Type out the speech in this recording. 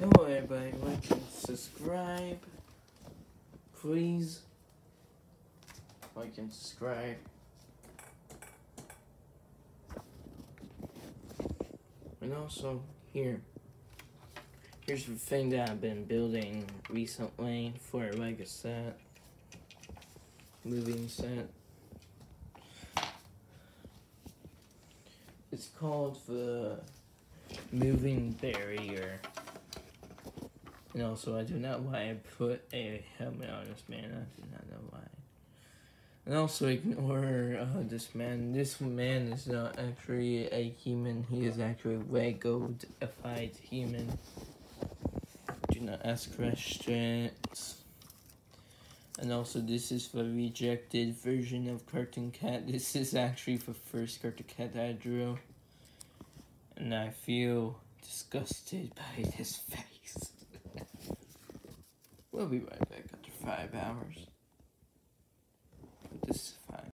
Hello everybody, like and subscribe. Please like and subscribe. And also here's the thing that I've been building recently for like a set. Moving set. It's called the moving barrier. And also, I do not know why I put a helmet on this man. I do not know why. And also, ignore this man. This man is not actually a human. He is actually a Lego-ified human. Do not ask questions. And also, this is the rejected version of Cartoon Cat. This is actually the first Cartoon Cat that I drew. And I feel disgusted by his face. We'll be right back after 5 hours. This